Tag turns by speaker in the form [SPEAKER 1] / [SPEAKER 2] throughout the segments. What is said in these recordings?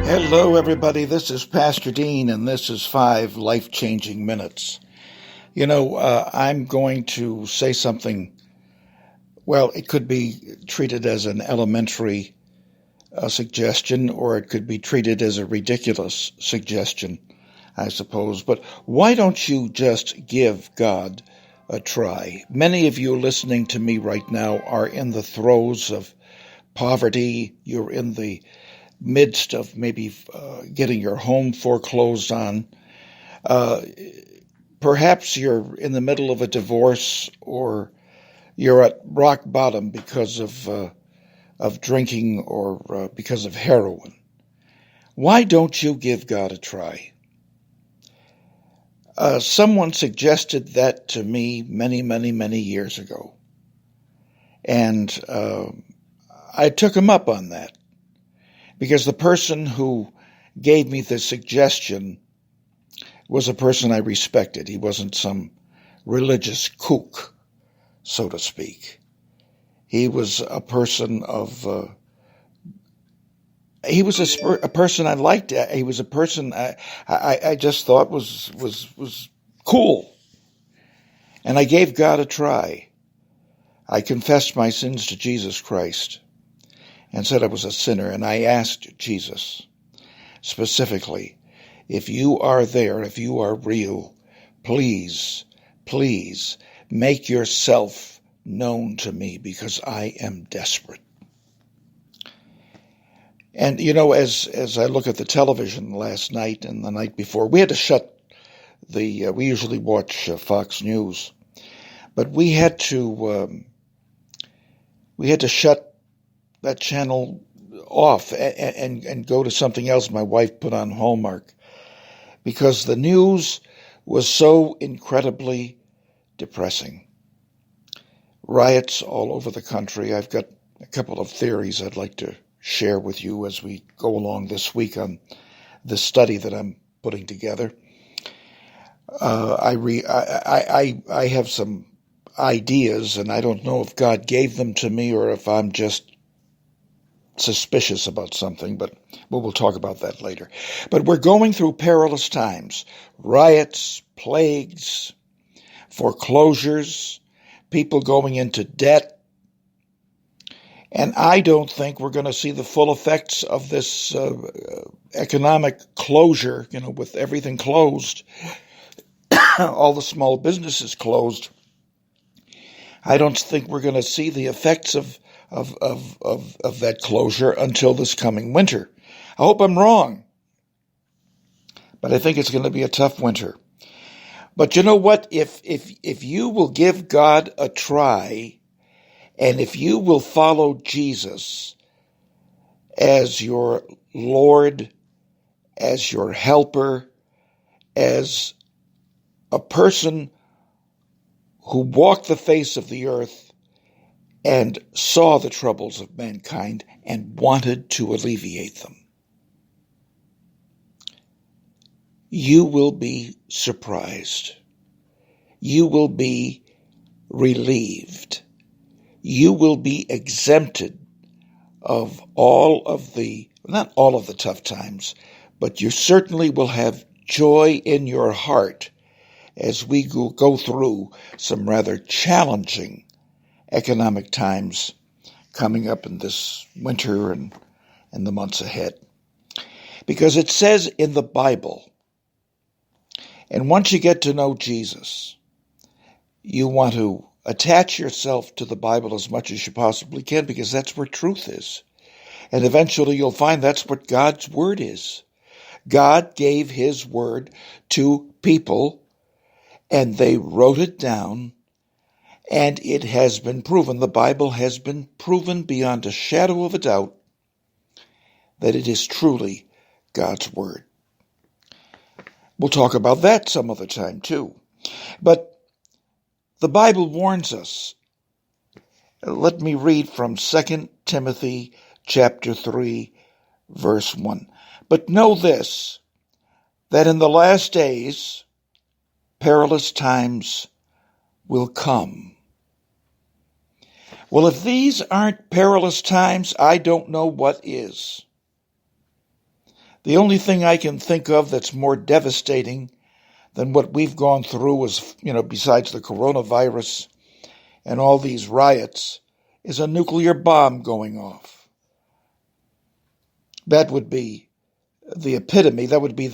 [SPEAKER 1] Hello, everybody. This is Pastor Dean, and this is 5 Life-Changing Minutes. I'm going to say something, well, it could be treated as an elementary suggestion, or it could be treated as a ridiculous suggestion, I suppose. But why don't you just give God a try? Many of you listening to me right now are in the throes of poverty. You're in the midst of maybe getting your home foreclosed on. Perhaps you're in the middle of a divorce, or you're at rock bottom because of drinking, or because of heroin. Why don't you give God a try? Someone suggested that to me many, many, many years ago. And I took him up on that, because the person who gave me the suggestion was a person I respected. He wasn't some religious kook, so to speak. He was a person of, he was a person I liked. He was a person I just thought was cool. And I gave God a try. I confessed my sins to Jesus Christ and said I was a sinner. And I asked Jesus specifically, if you are there, if you are real, please make yourself known to me, because I am desperate. And, as I look at the television last night and the night before, we had to shut we usually watch Fox News, but we had to shut that channel off and go to something else. My wife put on Hallmark, because the news was so incredibly depressing. Riots all over the country. I've got a couple of theories I'd like to share with you as we go along this week on this study that I'm putting together. I have some ideas, and I don't know if God gave them to me or if I'm just suspicious about something, but we'll talk about that later. But we're going through perilous times: riots, plagues, foreclosures, people going into debt. And I don't think we're going to see the full effects of this economic closure, with everything closed, all the small businesses closed. I don't think we're going to see the effects of that closure until this coming winter. I hope I'm wrong, but I think it's going to be a tough winter. But you know what? If you will give God a try, and if you will follow Jesus as your Lord, as your helper, as a person who walked the face of the earth and saw the troubles of mankind and wanted to alleviate them, you will be surprised. You will be relieved. You will be exempted of not all of the tough times, but you certainly will have joy in your heart as we go through some rather challenging economic times coming up in this winter and the months ahead. Because it says in the Bible, and once you get to know Jesus, you want to attach yourself to the Bible as much as you possibly can, because that's where truth is. And eventually you'll find that's what God's word is. God gave his word to people, and they wrote it down, and it has been proven. The Bible has been proven beyond a shadow of a doubt that it is truly God's word. We'll talk about that some other time too. But the Bible warns us. Let me read from 2 Timothy chapter 3, verse 1. But know this, that in the last days perilous times will come. Well, if these aren't perilous times, I don't know what is. The only thing I can think of that's more devastating than what we've gone through is, besides the coronavirus and all these riots, is a nuclear bomb going off. That would be the epitome, that would be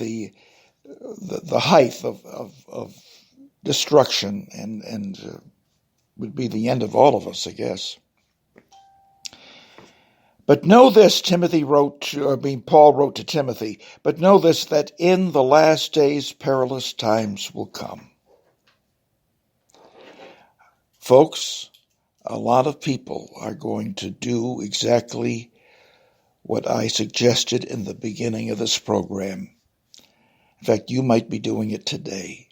[SPEAKER 1] the height of destruction and would be the end of all of us, I guess. But know this, Paul wrote to Timothy, but know this, that in the last days perilous times will come. Folks, a lot of people are going to do exactly what I suggested in the beginning of this program. In fact, you might be doing it today.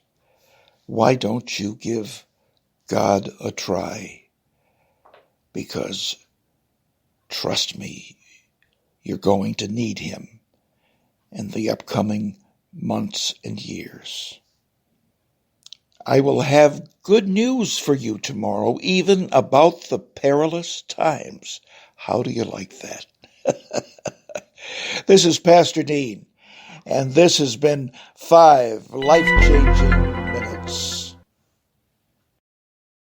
[SPEAKER 1] Why don't you give God a try? Because, trust me, you're going to need him in the upcoming months and years. I will have good news for you tomorrow, even about the perilous times. How do you like that? This is Pastor Dean, and this has been 5 life-changing minutes.